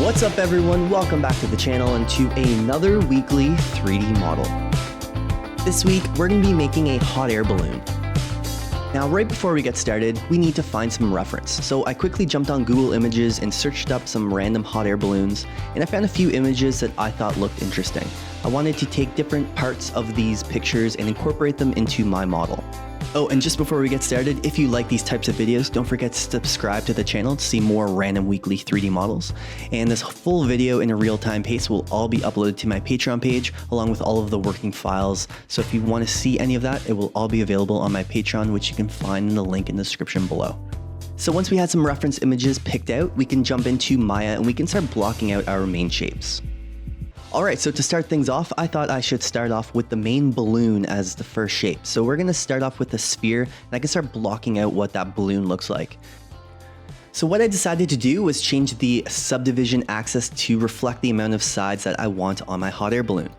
What's up everyone, welcome back to the channel and to another weekly 3D model. This week we're going to be making a hot air balloon. Now right before we get started, we need to find some reference. So I quickly jumped on Google Images and searched up some random hot air balloons, and I found a few images that I thought looked interesting. I wanted to take different parts of these pictures and incorporate them into my model. Oh, and just before we get started, if you like these types of videos, don't forget to subscribe to the channel to see more random weekly 3D models. And this full video in a real-time pace will all be uploaded to my Patreon page, along with all of the working files. So if you want to see any of that, it will all be available on my Patreon, which you can find in the link in the description below. So once we had some reference images picked out, we can jump into Maya and we can start blocking out our main shapes. Alright, so to start things off, I thought I should start off with the main balloon as the first shape. So we're going to start off with a sphere, and I can start blocking out what that balloon looks like. So what I decided to do was change the subdivision axis to reflect the amount of sides that I want on my hot air balloon.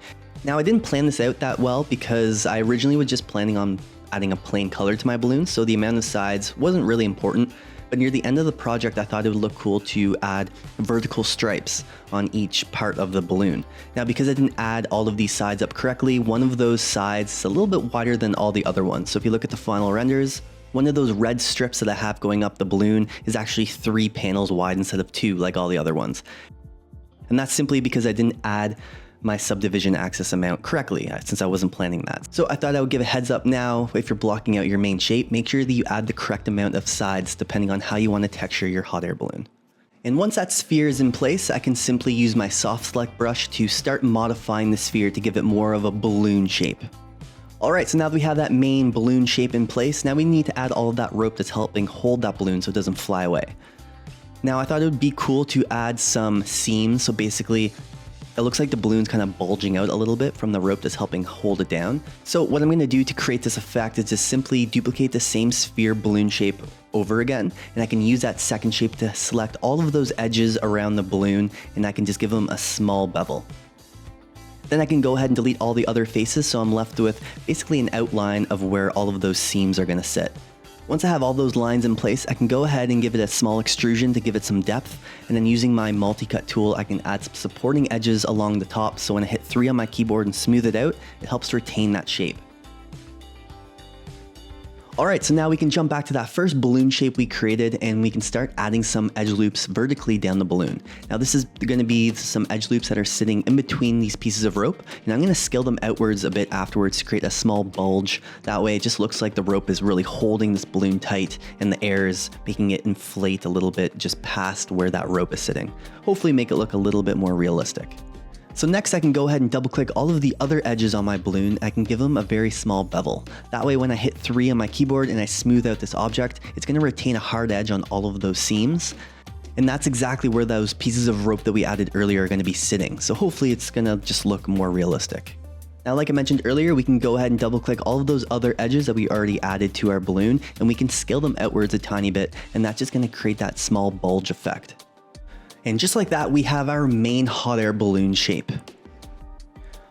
Now I didn't plan this out that well because I originally was just planning on adding a plain color to my balloon, so the amount of sides wasn't really important. But near the end of the project, I thought it would look cool to add vertical stripes on each part of the balloon. Now, because I didn't add all of these sides up correctly, one of those sides is a little bit wider than all the other ones. So if you look at the final renders, one of those red strips that I have going up the balloon is actually 3 panels wide instead of 2 like all the other ones. And that's simply because I didn't add my subdivision axis amount correctly, since I wasn't planning that. So I thought I would give a heads up now, if you're blocking out your main shape, make sure that you add the correct amount of sides depending on how you want to texture your hot air balloon. And once that sphere is in place, I can simply use my soft select brush to start modifying the sphere to give it more of a balloon shape. Alright, so now that we have that main balloon shape in place, now we need to add all of that rope that's helping hold that balloon so it doesn't fly away. Now I thought it would be cool to add some seams, so basically it looks like the balloon's kind of bulging out a little bit from the rope that's helping hold it down. So what I'm going to do to create this effect is just simply duplicate the same sphere balloon shape over again, and I can use that second shape to select all of those edges around the balloon, and I can just give them a small bevel. Then I can go ahead and delete all the other faces, so I'm left with basically an outline of where all of those seams are going to sit. Once I have all those lines in place, I can go ahead and give it a small extrusion to give it some depth, and then using my multi-cut tool, I can add some supporting edges along the top, so when I hit 3 on my keyboard and smooth it out, it helps to retain that shape. Alright, so now we can jump back to that first balloon shape we created, and we can start adding some edge loops vertically down the balloon. Now this is going to be some edge loops that are sitting in between these pieces of rope, and I'm going to scale them outwards a bit afterwards to create a small bulge. That way it just looks like the rope is really holding this balloon tight, and the air is making it inflate a little bit just past where that rope is sitting. Hopefully make it look a little bit more realistic. So next I can go ahead and double click all of the other edges on my balloon. I can give them a very small bevel. That way when I hit 3 on my keyboard and I smooth out this object, it's going to retain a hard edge on all of those seams. And that's exactly where those pieces of rope that we added earlier are going to be sitting. So hopefully it's going to just look more realistic. Now, like I mentioned earlier, we can go ahead and double click all of those other edges that we already added to our balloon, and we can scale them outwards a tiny bit, and that's just going to create that small bulge effect. And just like that, we have our main hot air balloon shape.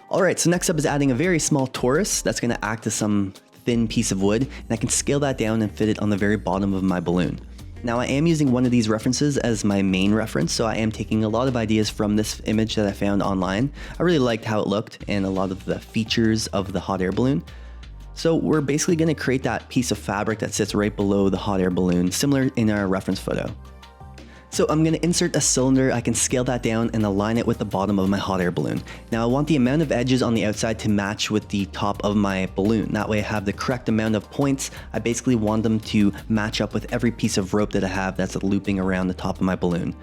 Alright, so next up is adding a very small torus that's going to act as some thin piece of wood, and I can scale that down and fit it on the very bottom of my balloon. Now I am using one of these references as my main reference, so I am taking a lot of ideas from this image that I found online. I really liked how it looked and a lot of the features of the hot air balloon. So we're basically going to create that piece of fabric that sits right below the hot air balloon, similar in our reference photo. So I'm going to insert a cylinder, I can scale that down and align it with the bottom of my hot air balloon. Now I want the amount of edges on the outside to match with the top of my balloon. That way I have the correct amount of points. I basically want them to match up with every piece of rope that I have that's looping around the top of my balloon.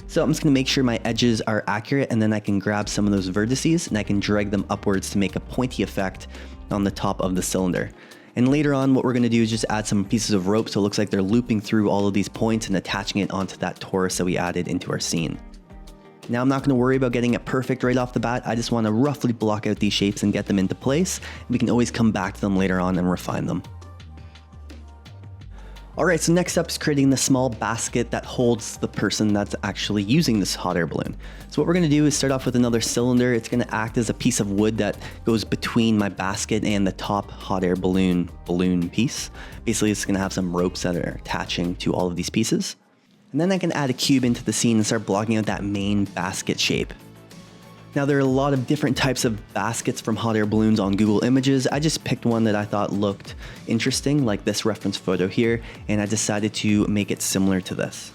So I'm just going to make sure my edges are accurate, and then I can grab some of those vertices and I can drag them upwards to make a pointy effect on the top of the cylinder. And later on, what we're going to do is just add some pieces of rope so it looks like they're looping through all of these points and attaching it onto that torus that we added into our scene. Now I'm not going to worry about getting it perfect right off the bat, I just want to roughly block out these shapes and get them into place. We can always come back to them later on and refine them. Alright, so next up is creating the small basket that holds the person that's actually using this hot air balloon. So what we're going to do is start off with another cylinder. It's going to act as a piece of wood that goes between my basket and the top hot air balloon piece. Basically, it's going to have some ropes that are attaching to all of these pieces. And then I can add a cube into the scene and start blocking out that main basket shape. Now there are a lot of different types of baskets from hot air balloons on Google Images. I just picked one that I thought looked interesting, like this reference photo here, and I decided to make it similar to this.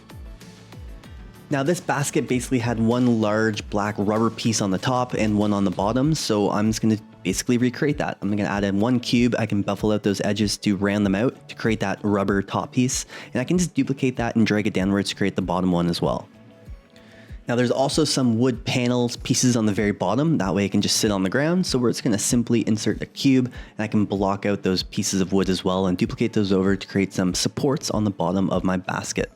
Now this basket basically had one large black rubber piece on the top and one on the bottom, so I'm just going to basically recreate that. I'm going to add in one cube. I can buffle out those edges to round them out to create that rubber top piece, and I can just duplicate that and drag it downwards to create the bottom one as well. Now there's also some wood panels pieces on the very bottom, that way it can just sit on the ground, so we're just going to simply insert a cube and I can block out those pieces of wood as well and duplicate those over to create some supports on the bottom of my basket.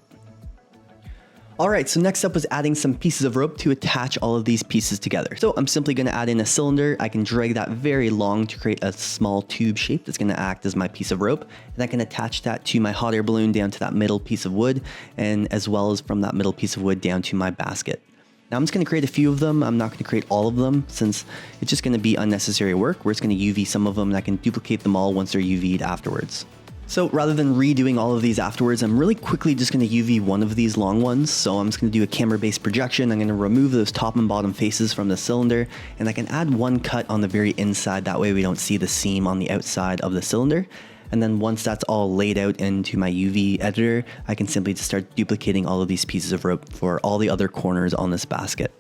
Alright, so next up was adding some pieces of rope to attach all of these pieces together. So I'm simply going to add in a cylinder. I can drag that very long to create a small tube shape that's going to act as my piece of rope. And I can attach that to my hot air balloon down to that middle piece of wood, and as well as from that middle piece of wood down to my basket. Now I'm just going to create a few of them. I'm not going to create all of them since it's just going to be unnecessary work. We're just going to UV some of them and I can duplicate them all once they're UV'd afterwards. So rather than redoing all of these afterwards, I'm really quickly just going to UV one of these long ones. So I'm just going to do a camera-based projection. I'm going to remove those top and bottom faces from the cylinder, and I can add one cut on the very inside. That way we don't see the seam on the outside of the cylinder. And then once that's all laid out into my UV editor, I can simply just start duplicating all of these pieces of rope for all the other corners on this basket.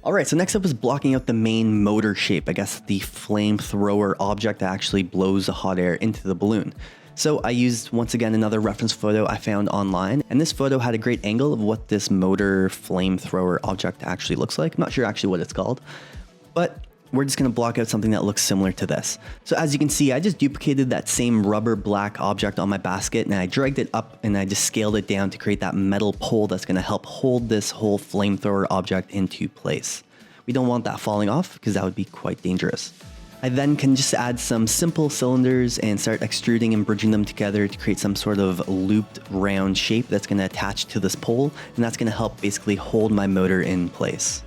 Alright, so next up is blocking out the main motor shape, I guess the flamethrower object that actually blows the hot air into the balloon. So I used, once again, another reference photo I found online, and this photo had a great angle of what this motor flamethrower object actually looks like. I'm not sure actually what it's called, but we're just going to block out something that looks similar to this. So as you can see, I just duplicated that same rubber black object on my basket and I dragged it up and I just scaled it down to create that metal pole that's going to help hold this whole flamethrower object into place. We don't want that falling off because that would be quite dangerous. I then can just add some simple cylinders and start extruding and bridging them together to create some sort of looped round shape that's going to attach to this pole, and that's going to help basically hold my motor in place.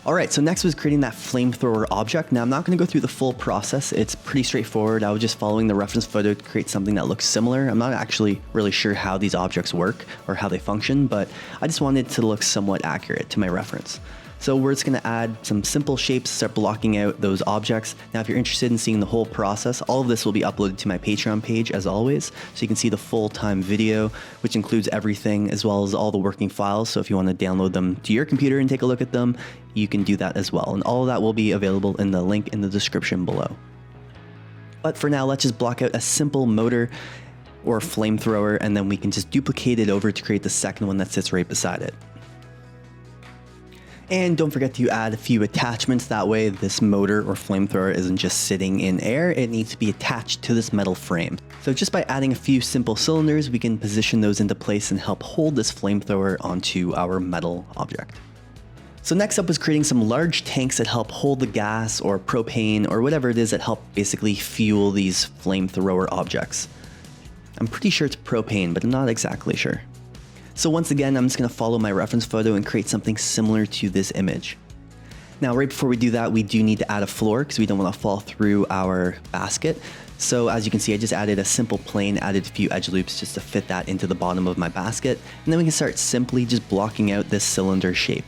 Alright, so next was creating that flamethrower object. Now I'm not going to go through the full process, it's pretty straightforward. I was just following the reference photo to create something that looks similar. I'm not actually really sure how these objects work or how they function, but I just wanted it to look somewhat accurate to my reference. So we're just going to add some simple shapes, start blocking out those objects. Now if you're interested in seeing the whole process, all of this will be uploaded to my Patreon page as always, so you can see the full-time video, which includes everything as well as all the working files. So if you want to download them to your computer and take a look at them, you can do that as well. And all of that will be available in the link in the description below. But for now, let's just block out a simple motor or flamethrower, and then we can just duplicate it over to create the second one that sits right beside it. And don't forget to add a few attachments, that way this motor or flamethrower isn't just sitting in air, it needs to be attached to this metal frame. So just by adding a few simple cylinders, we can position those into place and help hold this flamethrower onto our metal object. So next up is creating some large tanks that help hold the gas or propane or whatever it is that help basically fuel these flamethrower objects. I'm pretty sure it's propane, but I'm not exactly sure. So once again, I'm just going to follow my reference photo and create something similar to this image. Now, right before we do that, we do need to add a floor because we don't want to fall through our basket. So as you can see, I just added a simple plane, added a few edge loops just to fit that into the bottom of my basket. And then we can start simply just blocking out this cylinder shape.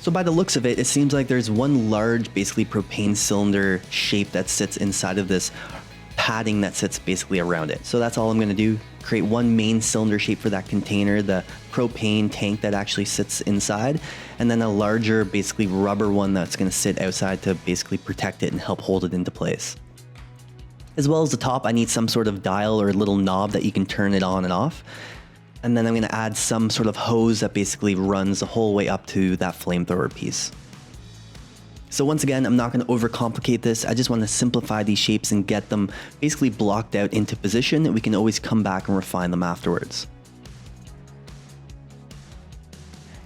So by the looks of it, it seems like there's one large, basically propane cylinder shape that sits inside of this padding that sits basically around it. So that's all I'm going to do. Create one main cylinder shape for that container, the propane tank that actually sits inside, and then a larger basically rubber one that's going to sit outside to basically protect it and help hold it into place. As well as the top, I need some sort of dial or little knob that you can turn it on and off. And then I'm going to add some sort of hose that basically runs the whole way up to that flamethrower piece. So once again, I'm not going to overcomplicate this. I just want to simplify these shapes and get them basically blocked out into position, and we can always come back and refine them afterwards.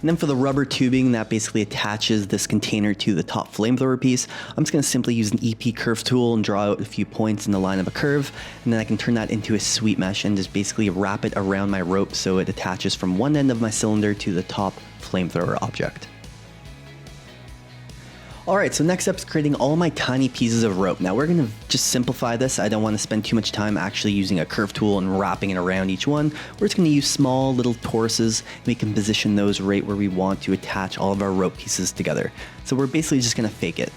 And then for the rubber tubing that basically attaches this container to the top flamethrower piece, I'm just going to simply use an EP curve tool and draw out a few points in the line of a curve, and then I can turn that into a sweep mesh and just basically wrap it around my rope so it attaches from one end of my cylinder to the top flamethrower object. Alright, so next up is creating all my tiny pieces of rope. Now we're going to just simplify this. I don't want to spend too much time actually using a curve tool and wrapping it around each one. We're just going to use small little toruses, and we can position those right where we want to attach all of our rope pieces together. So we're basically just going to fake it.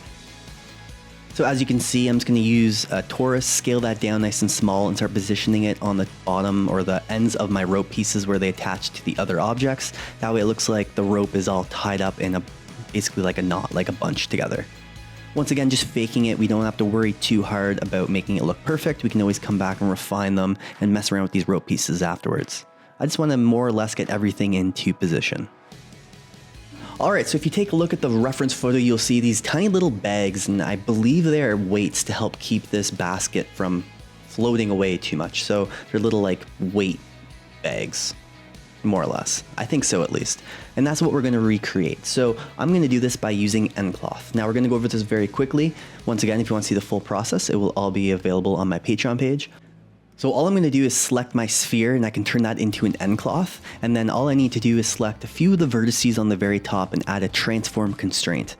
So as you can see, I'm just going to use a torus, scale that down nice and small, and start positioning it on the bottom or the ends of my rope pieces where they attach to the other objects. That way it looks like the rope is all tied up in basically like a knot, like a bunch together. Once again, just faking it. We don't have to worry too hard about making it look perfect. We can always come back and refine them and mess around with these rope pieces afterwards. I just want to more or less get everything into position. Alright, so if you take a look at the reference photo, you'll see these tiny little bags, and I believe they're weights to help keep this basket from floating away too much. So they're little like weight bags, more or less. I think so, at least. And that's what we're going to recreate. So I'm going to do this by using end cloth. Now we're going to go over this very quickly. Once again, if you want to see the full process, it will all be available on my Patreon page. So all I'm going to do is select my sphere, and I can turn that into an end cloth. And then all I need to do is select a few of the vertices on the very top and add a transform constraint.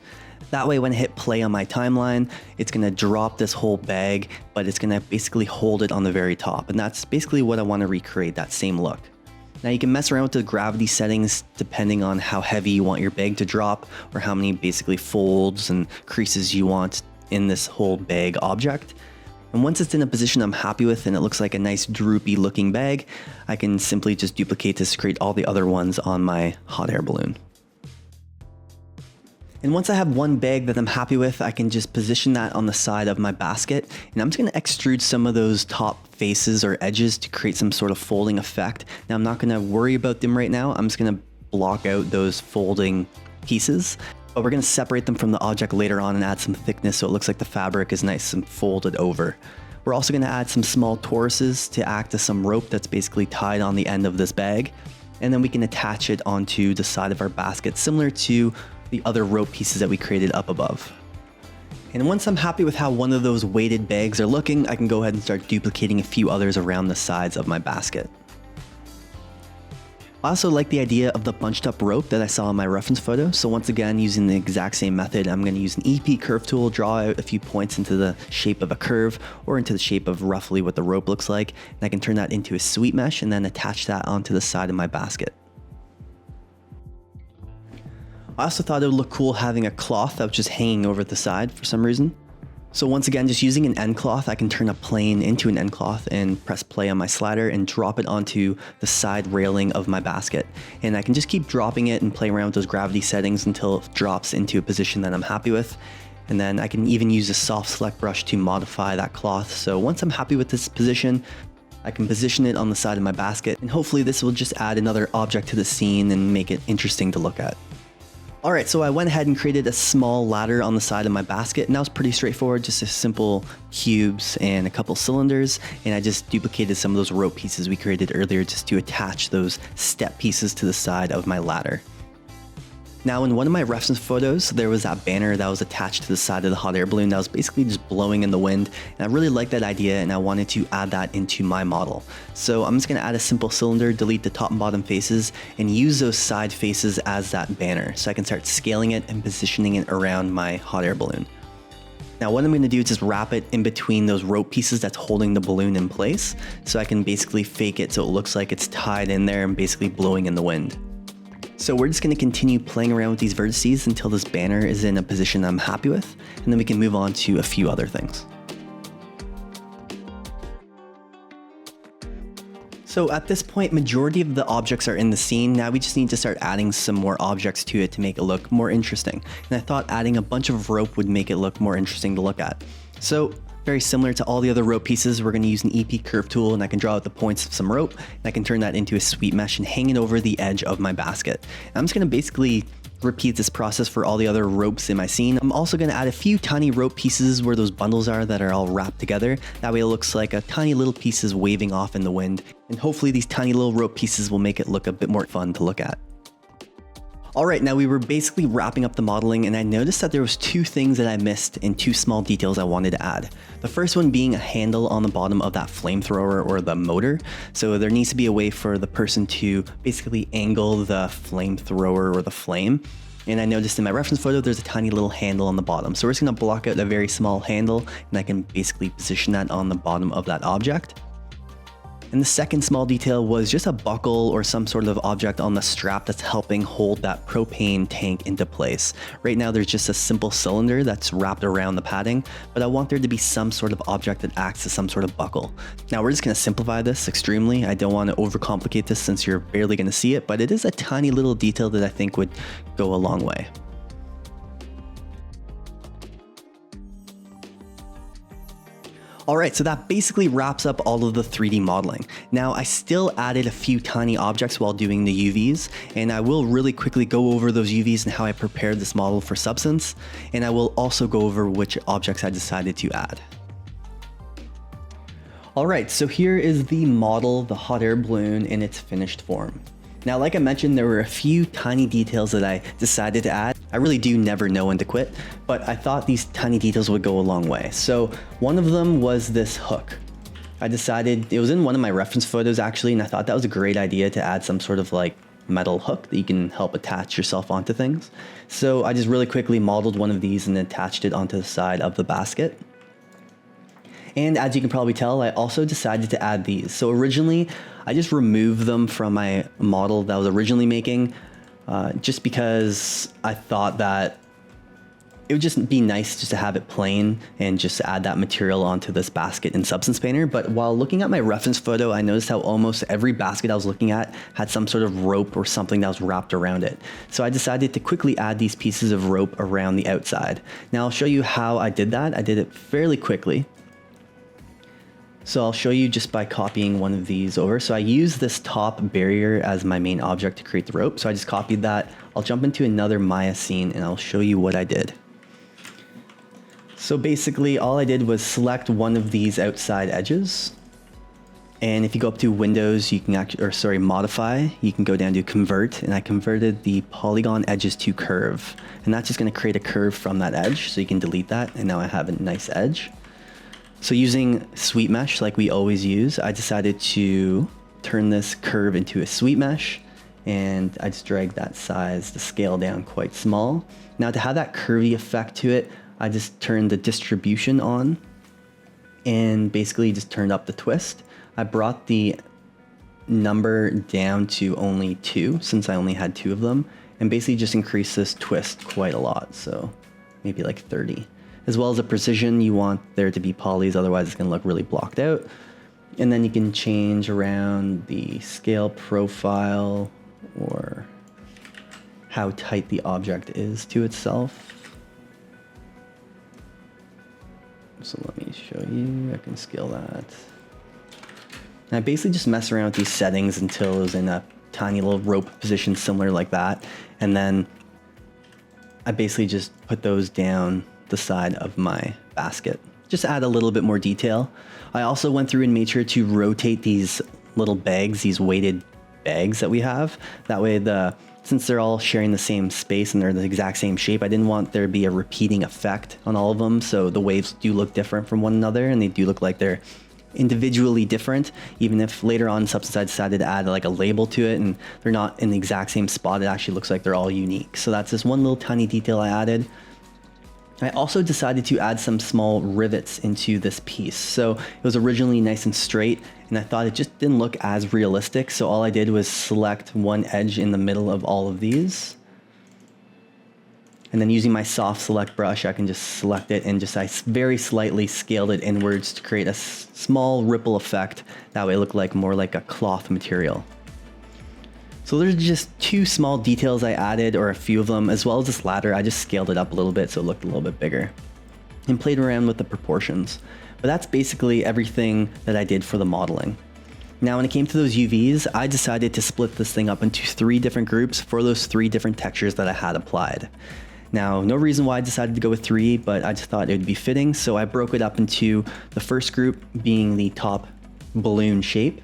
That way when I hit play on my timeline, it's going to drop this whole bag, but it's going to basically hold it on the very top. And that's basically what I want to recreate, that same look. Now you can mess around with the gravity settings depending on how heavy you want your bag to drop, or how many basically folds and creases you want in this whole bag object. And once it's in a position I'm happy with and it looks like a nice droopy looking bag, I can simply just duplicate this to create all the other ones on my hot air balloon. And once I have one bag that I'm happy with, I can just position that on the side of my basket. And I'm just going to extrude some of those top faces or edges to create some sort of folding effect. Now I'm not going to worry about them right now. I'm just going to block out those folding pieces. But we're going to separate them from the object later on and add some thickness so it looks like the fabric is nice and folded over. We're also going to add some small toruses to act as some rope that's basically tied on the end of this bag. And then we can attach it onto the side of our basket, similar to the other rope pieces that we created up above. And once I'm happy with how one of those weighted bags are looking, I can go ahead and start duplicating a few others around the sides of my basket. I also like the idea of the bunched up rope that I saw in my reference photo. So once again, using the exact same method, I'm going to use an EP curve tool, draw out a few points into the shape of a curve or into the shape of roughly what the rope looks like. And I can turn that into a sweep mesh and then attach that onto the side of my basket. I also thought it would look cool having a cloth that was just hanging over the side for some reason. So once again, just using an end cloth, I can turn a plane into an end cloth and press play on my slider and drop it onto the side railing of my basket. And I can just keep dropping it and play around with those gravity settings until it drops into a position that I'm happy with. And then I can even use a soft select brush to modify that cloth. So once I'm happy with this position, I can position it on the side of my basket, and hopefully this will just add another object to the scene and make it interesting to look at. Alright, so I went ahead and created a small ladder on the side of my basket, and that was pretty straightforward, just a simple cubes and a couple cylinders, and I just duplicated some of those rope pieces we created earlier just to attach those step pieces to the side of my ladder. Now in one of my reference photos, there was that banner that was attached to the side of the hot air balloon that was basically just blowing in the wind, and I really liked that idea and I wanted to add that into my model. So I'm just going to add a simple cylinder, delete the top and bottom faces, and use those side faces as that banner so I can start scaling it and positioning it around my hot air balloon. Now what I'm going to do is just wrap it in between those rope pieces that's holding the balloon in place, so I can basically fake it so it looks like it's tied in there and basically blowing in the wind. So we're just going to continue playing around with these vertices until this banner is in a position I'm happy with, and then we can move on to a few other things. So at this point, majority of the objects are in the scene. Now we just need to start adding some more objects to it to make it look more interesting. And I thought adding a bunch of rope would make it look more interesting to look at. So very similar to all the other rope pieces, we're going to use an EP curve tool, and I can draw out the points of some rope, and I can turn that into a sweep mesh and hang it over the edge of my basket. And I'm just going to basically repeat this process for all the other ropes in my scene. I'm also going to add a few tiny rope pieces where those bundles are that are all wrapped together. That way it looks like a tiny little pieces waving off in the wind. And hopefully these tiny little rope pieces will make it look a bit more fun to look at. Alright, now we were basically wrapping up the modeling, and I noticed that there was two things that I missed and two small details I wanted to add. The first one being a handle on the bottom of that flamethrower or the motor. So there needs to be a way for the person to basically angle the flamethrower or the flame. And I noticed in my reference photo, there's a tiny little handle on the bottom. So we're just gonna block out a very small handle, and I can basically position that on the bottom of that object. And the second small detail was just a buckle or some sort of object on the strap that's helping hold that propane tank into place. Right now there's just a simple cylinder that's wrapped around the padding, but I want there to be some sort of object that acts as some sort of buckle. Now we're just gonna simplify this extremely. I don't want to overcomplicate this since you're barely gonna see it, but it is a tiny little detail that I think would go a long way. Alright, so that basically wraps up all of the 3D modeling. Now I still added a few tiny objects while doing the UVs, and I will really quickly go over those UVs and how I prepared this model for Substance, and I will also go over which objects I decided to add. Alright, so here is the model, the hot air balloon, in its finished form. Now, like I mentioned, there were a few tiny details that I decided to add. I really do never know when to quit, but I thought these tiny details would go a long way. So one of them was this hook. I decided, it was in one of my reference photos actually, and I thought that was a great idea to add some sort of like metal hook that you can help attach yourself onto things. So I just really quickly modeled one of these and attached it onto the side of the basket. And as you can probably tell, I also decided to add these. So originally, I just removed them from my model that I was originally making, just because I thought that it would just be nice just to have it plain and just add that material onto this basket in Substance Painter. But while looking at my reference photo, I noticed how almost every basket I was looking at had some sort of rope or something that was wrapped around it. So I decided to quickly add these pieces of rope around the outside. Now I'll show you how I did that. I did it fairly quickly. So I'll show you just by copying one of these over. So I use this top barrier as my main object to create the rope. So I just copied that. I'll jump into another Maya scene and I'll show you what I did. So basically all I did was select one of these outside edges. And if you go up to Windows, you can actually, modify, you can go down to convert, and I converted the polygon edges to curve. And that's just gonna create a curve from that edge. So you can delete that, and now I have a nice edge. So using sweep mesh like we always use, I decided to turn this curve into a sweep mesh, and I just dragged that size, the scale down quite small. Now to have that curvy effect to it, I just turned the distribution on and basically just turned up the twist. I brought the number down to only 2 since I only had 2 of them, and basically just increased this twist quite a lot, so maybe like 30. As well as the precision, you want there to be polys, otherwise it's gonna look really blocked out. And then you can change around the scale profile or how tight the object is to itself. So let me show you, I can scale that. And I basically just mess around with these settings until it was in a tiny little rope position similar like that. And then I basically just put those down the side of my basket. Just add a little bit more detail. I also went through and made sure to rotate these little bags, these weighted bags that we have. That way since they're all sharing the same space and they're the exact same shape, I didn't want there to be a repeating effect on all of them. So the waves do look different from one another, and they do look like they're individually different. Even if later on Substance I decided to add like a label to it and they're not in the exact same spot, it actually looks like they're all unique. So that's just one little tiny detail I added. I also decided to add some small rivets into this piece. So it was originally nice and straight, and I thought it just didn't look as realistic. So all I did was select one edge in the middle of all of these. And then using my soft select brush, I can just select it and I very slightly scaled it inwards to create a small ripple effect. That way it looked like more like a cloth material. So there's just 2 small details I added, or a few of them, as well as this ladder. I just scaled it up a little bit so it looked a little bit bigger and played around with the proportions. But that's basically everything that I did for the modeling. Now when it came to those UVs, I decided to split this thing up into 3 different groups for those 3 different textures that I had applied. Now, no reason why I decided to go with 3, but I just thought it would be fitting. So I broke it up into the first group being the top balloon shape.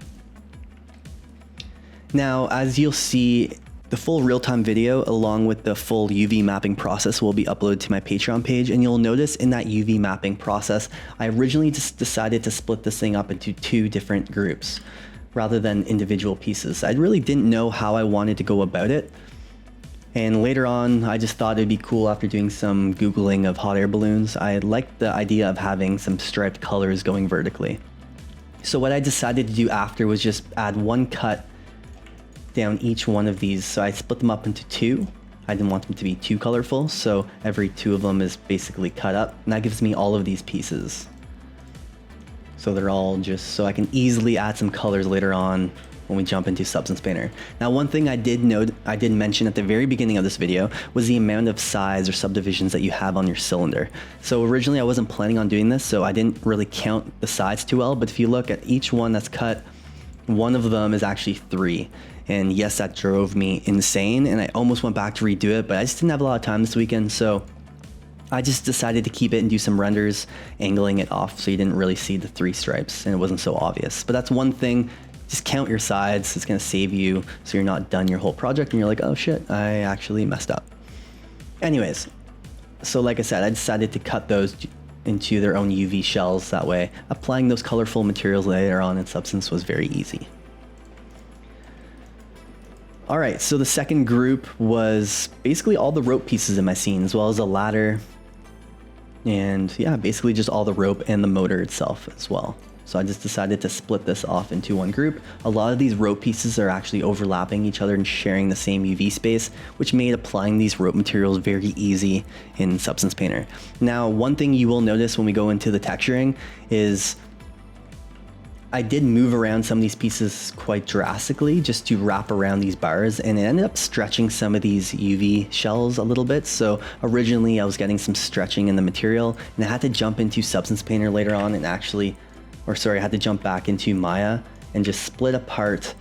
Now, as you'll see, the full real-time video along with the full UV mapping process will be uploaded to my Patreon page, and you'll notice in that UV mapping process, I originally just decided to split this thing up into 2 different groups rather than individual pieces. I really didn't know how I wanted to go about it. And later on, I just thought it'd be cool after doing some Googling of hot air balloons. I liked the idea of having some striped colors going vertically. So what I decided to do after was just add one cut down each one of these. So I split them up into two. I didn't want them to be too colorful, so every two of them is basically cut up, and that gives me all of these pieces. So they're all just so I can easily add some colors later on when we jump into Substance Painter. Now, one thing I did mention at the very beginning of this video was the amount of size or subdivisions that you have on your cylinder. So originally I wasn't planning on doing this, so I didn't really count the sides too well, but if you look at each one that's cut, one of them is actually 3. And yes, that drove me insane, and I almost went back to redo it, but I just didn't have a lot of time this weekend, so I just decided to keep it and do some renders, angling it off so you didn't really see the 3 stripes and it wasn't so obvious. But that's one thing. Just count your sides. It's going to save you so you're not done your whole project and you're like, oh shit, I actually messed up. Anyways, so like I said, I decided to cut those into their own UV shells. That way, applying those colorful materials later on in Substance was very easy. All right, so the second group was basically all the rope pieces in my scene, as well as a ladder. And yeah, basically just all the rope and the motor itself as well. So I just decided to split this off into one group. A lot of these rope pieces are actually overlapping each other and sharing the same UV space, which made applying these rope materials very easy in Substance Painter. Now, one thing you will notice when we go into the texturing is I did move around some of these pieces quite drastically just to wrap around these bars, and it ended up stretching some of these UV shells a little bit. So originally I was getting some stretching in the material, and I had to jump into Substance Painter later on and I had to jump back into Maya and just split apart.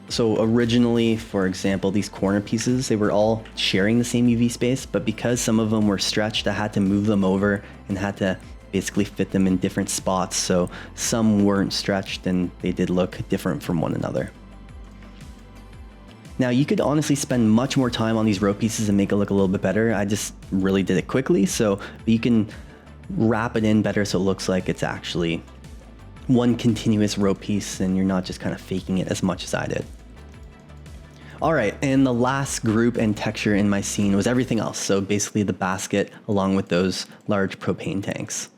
So originally, for example, these corner pieces, they were all sharing the same UV space, but because some of them were stretched, I had to move them over and had to basically fit them in different spots. So some weren't stretched and they did look different from one another. Now, you could honestly spend much more time on these rope pieces and make it look a little bit better. I just really did it quickly, so you can wrap it in better so it looks like it's actually one continuous rope piece and you're not just kind of faking it as much as I did. All right, and the last group and texture in my scene was everything else. So basically the basket along with those large propane tanks.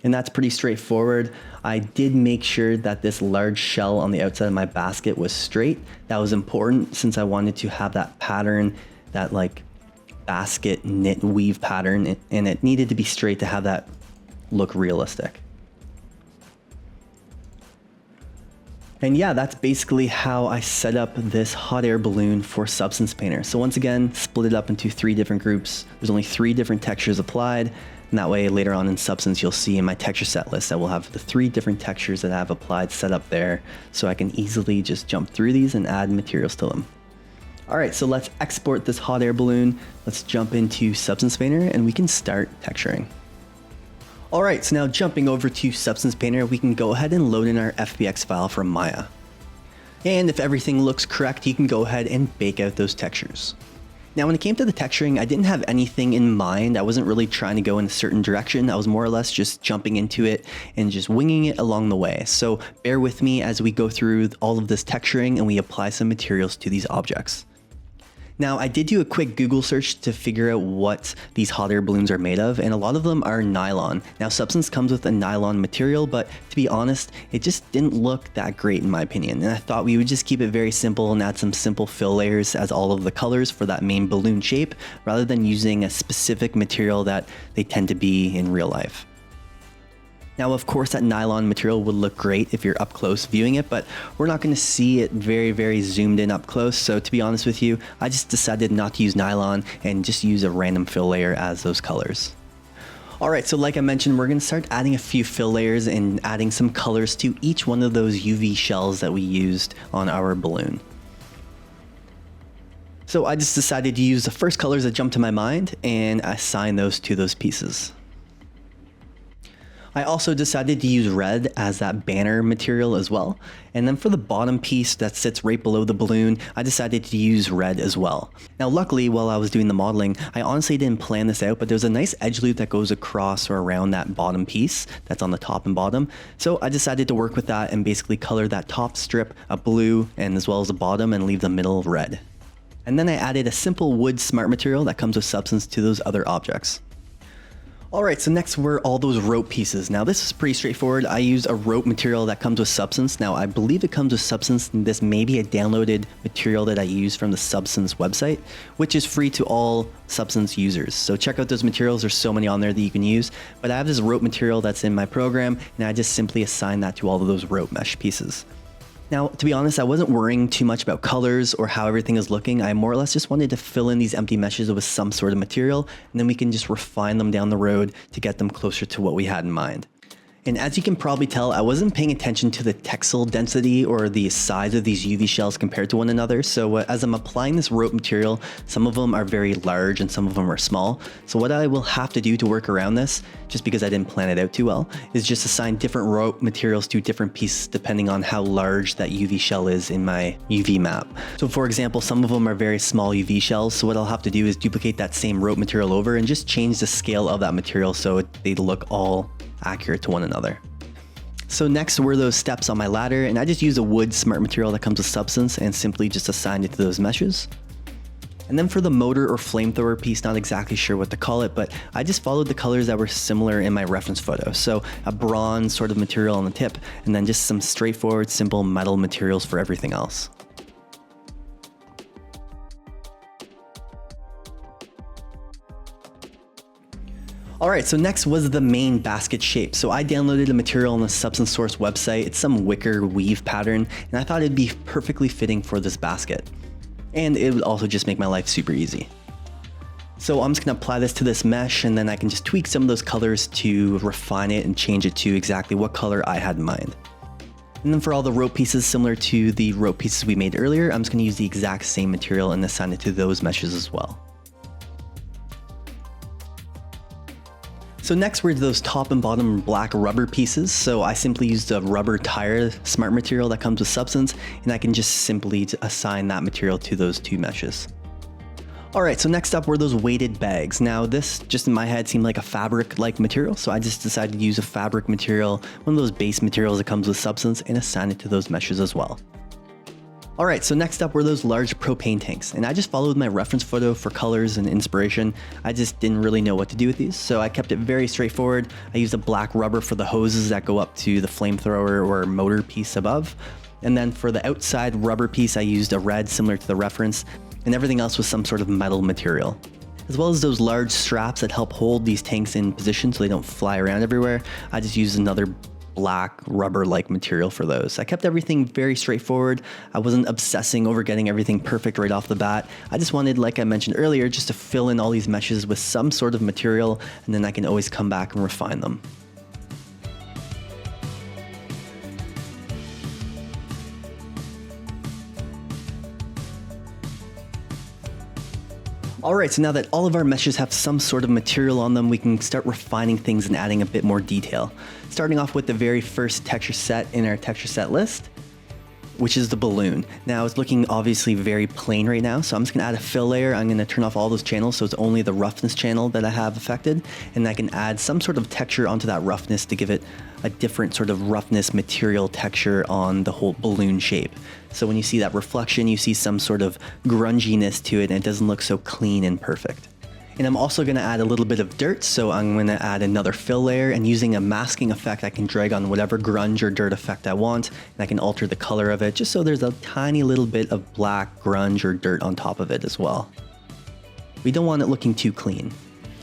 And that's pretty straightforward. I did make sure that this large shell on the outside of my basket was straight. That was important since I wanted to have that pattern, that like basket knit weave pattern, and it needed to be straight to have that look realistic. And yeah, that's basically how I set up this hot air balloon for Substance Painter. So once again, split it up into 3 different groups. There's only 3 different textures applied. And that way later on in Substance, you'll see in my texture set list, I will have the 3 different textures that I've applied set up there. So I can easily just jump through these and add materials to them. All right, so let's export this hot air balloon. Let's jump into Substance Painter and we can start texturing. All right, so now jumping over to Substance Painter, we can go ahead and load in our FBX file from Maya. And if everything looks correct, you can go ahead and bake out those textures. Now, when it came to the texturing, I didn't have anything in mind. I wasn't really trying to go in a certain direction. I was more or less just jumping into it and just winging it along the way. So bear with me as we go through all of this texturing and we apply some materials to these objects. Now, I did do a quick Google search to figure out what these hot air balloons are made of, and a lot of them are nylon. Now, Substance comes with a nylon material, but to be honest, it just didn't look that great in my opinion. And I thought we would just keep it very simple and add some simple fill layers as all of the colors for that main balloon shape, rather than using a specific material that they tend to be in real life. Now, of course, that nylon material would look great if you're up close viewing it, but we're not going to see it very, very zoomed in up close. So to be honest with you, I just decided not to use nylon and just use a random fill layer as those colors. All right, so like I mentioned, we're going to start adding a few fill layers and adding some colors to each one of those UV shells that we used on our balloon. So I just decided to use the first colors that jumped to my mind and assign those to those pieces. I also decided to use red as that banner material as well. And then for the bottom piece that sits right below the balloon, I decided to use red as well. Now, luckily, while I was doing the modeling, I honestly didn't plan this out, but there's a nice edge loop that goes across or around that bottom piece that's on the top and bottom. So I decided to work with that and basically color that top strip a blue and as well as the bottom and leave the middle red. And then I added a simple wood smart material that comes with Substance to those other objects. Alright, so next were all those rope pieces. Now this is pretty straightforward. I used a rope material that comes with Substance. Now I believe it comes with Substance, and this may be a downloaded material that I use from the Substance website, which is free to all Substance users. So check out those materials, there's so many on there that you can use. But I have this rope material that's in my program, and I just simply assign that to all of those rope mesh pieces. Now, to be honest, I wasn't worrying too much about colors or how everything is looking. I more or less just wanted to fill in these empty meshes with some sort of material, and then we can just refine them down the road to get them closer to what we had in mind. And as you can probably tell, I wasn't paying attention to the textile density or the size of these UV shells compared to one another. So as I'm applying this rope material, some of them are very large and some of them are small. So what I will have to do to work around this, just because I didn't plan it out too well, is just assign different rope materials to different pieces depending on how large that UV shell is in my UV map. So for example, some of them are very small UV shells. So what I'll have to do is duplicate that same rope material over and just change the scale of that material so they look all accurate to one another. So next were those steps on my ladder, and I just used a wood smart material that comes with Substance and simply just assigned it to those meshes. And then for the motor or flamethrower piece, not exactly sure what to call it, but I just followed the colors that were similar in my reference photo. So a bronze sort of material on the tip, and then just some straightforward simple metal materials for everything else. Alright, so next was the main basket shape. So I downloaded a material on the Substance Source website. It's some wicker weave pattern, and I thought it'd be perfectly fitting for this basket. And it would also just make my life super easy. So I'm just gonna apply this to this mesh, and then I can just tweak some of those colors to refine it and change it to exactly what color I had in mind. And then for all the rope pieces, similar to the rope pieces we made earlier, I'm just gonna use the exact same material and assign it to those meshes as well. So next were those top and bottom black rubber pieces. So I simply used a rubber tire smart material that comes with Substance, and I can just simply assign that material to those two meshes. Alright, so next up were those weighted bags. Now this, just in my head, seemed like a fabric-like material, so I just decided to use a fabric material, one of those base materials that comes with Substance, and assign it to those meshes as well. Alright, so next up were those large propane tanks, and I just followed my reference photo for colors and inspiration. I just didn't really know what to do with these, so I kept it very straightforward. I used a black rubber for the hoses that go up to the flamethrower or motor piece above. And then for the outside rubber piece, I used a red similar to the reference, and everything else was some sort of metal material. As well as those large straps that help hold these tanks in position so they don't fly around everywhere, I just used another black rubber-like material for those. I kept everything very straightforward. I wasn't obsessing over getting everything perfect right off the bat. I just wanted, like I mentioned earlier, just to fill in all these meshes with some sort of material, and then I can always come back and refine them. Alright, so now that all of our meshes have some sort of material on them, we can start refining things and adding a bit more detail. Starting off with the very first texture set in our texture set list, which is the balloon. Now it's looking obviously very plain right now, so I'm just gonna add a fill layer. I'm gonna turn off all those channels so it's only the roughness channel that I have affected, and I can add some sort of texture onto that roughness to give it a different sort of roughness material texture on the whole balloon shape. So when you see that reflection, you see some sort of grunginess to it, and it doesn't look so clean and perfect. And I'm also gonna add a little bit of dirt, so I'm gonna add another fill layer, and using a masking effect, I can drag on whatever grunge or dirt effect I want, and I can alter the color of it, just so there's a tiny little bit of black grunge or dirt on top of it as well. We don't want it looking too clean.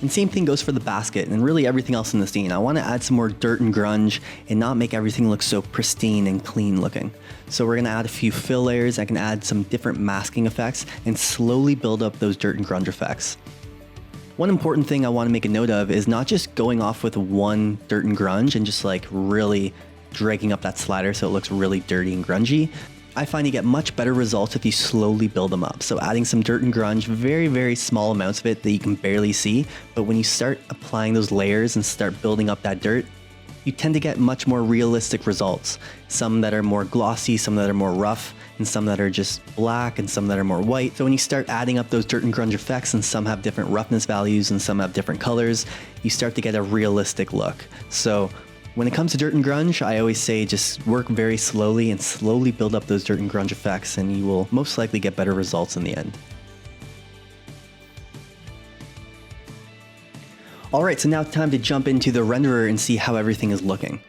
And same thing goes for the basket and really everything else in the scene. I want to add some more dirt and grunge and not make everything look so pristine and clean looking. So we're going to add a few fill layers. I can add some different masking effects and slowly build up those dirt and grunge effects. One important thing I want to make a note of is not just going off with one dirt and grunge and just like really dragging up that slider so it looks really dirty and grungy. I find you get much better results if you slowly build them up. So adding some dirt and grunge, very, very small amounts of it that you can barely see. But when you start applying those layers and start building up that dirt, you tend to get much more realistic results. Some that are more glossy, some that are more rough, and some that are just black, and some that are more white. So when you start adding up those dirt and grunge effects, and some have different roughness values and some have different colors, you start to get a realistic look. So when it comes to dirt and grunge, I always say just work very slowly and slowly build up those dirt and grunge effects, and you will most likely get better results in the end. Alright, so now it's time to jump into the renderer and see how everything is looking.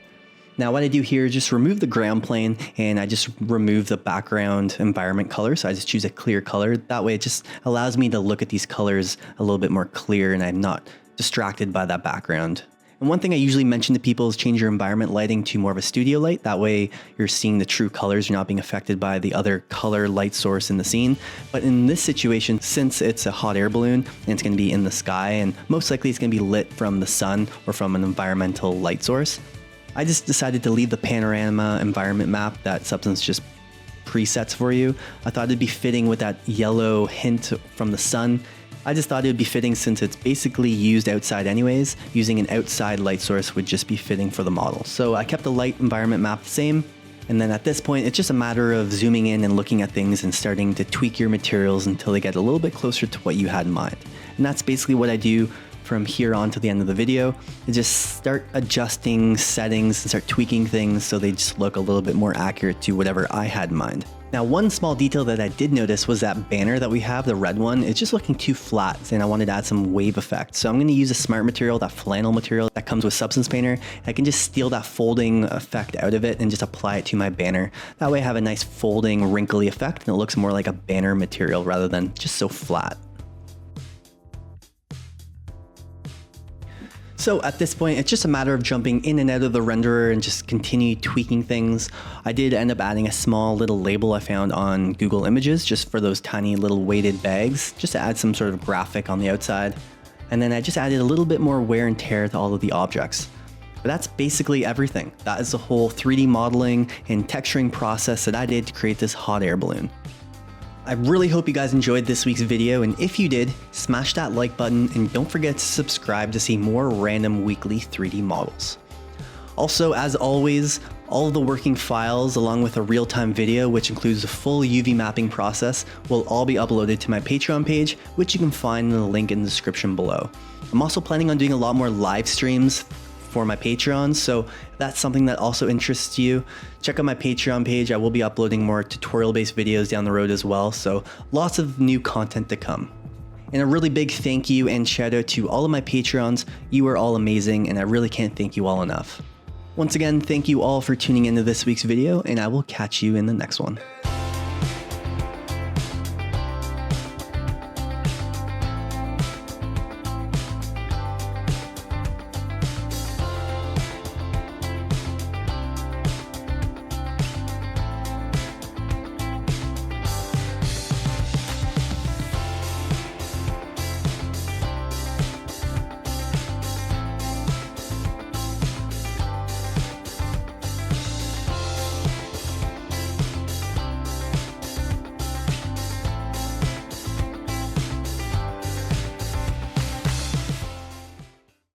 Now what I do here is just remove the ground plane and I just remove the background environment color. So I just choose a clear color. That way it just allows me to look at these colors a little bit more clear and I'm not distracted by that background. And one thing I usually mention to people is change your environment lighting to more of a studio light. That way you're seeing the true colors. You're not being affected by the other color light source in the scene. But in this situation, since it's a hot air balloon and it's going to be in the sky and most likely it's going to be lit from the sun or from an environmental light source, I just decided to leave the panorama environment map that Substance just presets for you. I thought it'd be fitting with that yellow hint from the sun. I just thought it would be fitting since it's basically used outside anyways. Using an outside light source would just be fitting for the model. So I kept the light environment map the same. And then at this point, it's just a matter of zooming in and looking at things and starting to tweak your materials until they get a little bit closer to what you had in mind. And that's basically what I do from here on to the end of the video, is just start adjusting settings and start tweaking things so they just look a little bit more accurate to whatever I had in mind. Now, one small detail that I did notice was that banner that we have, the red one, it's just looking too flat and I wanted to add some wave effect. So I'm going to use a smart material, that flannel material that comes with Substance Painter. I can just steal that folding effect out of it and just apply it to my banner. That way I have a nice folding, wrinkly effect and it looks more like a banner material rather than just so flat. So at this point, it's just a matter of jumping in and out of the renderer and just continue tweaking things. I did end up adding a small little label I found on Google Images just for those tiny little weighted bags, just to add some sort of graphic on the outside. And then I just added a little bit more wear and tear to all of the objects. But that's basically everything. That is the whole 3D modeling and texturing process that I did to create this hot air balloon. I really hope you guys enjoyed this week's video, and if you did, smash that like button and don't forget to subscribe to see more random weekly 3D models. Also, as always, all of the working files along with a real-time video, which includes the full UV mapping process, will all be uploaded to my Patreon page, which you can find in the link in the description below. I'm also planning on doing a lot more live streams for my Patreon, so if that's something that also interests you, check out my Patreon page. I will be uploading more tutorial-based videos down the road as well, so lots of new content to come. And a really big thank you and shout out to all of my Patreons. You are all amazing, and I really can't thank you all enough. Once again, thank you all for tuning into this week's video, and I will catch you in the next one.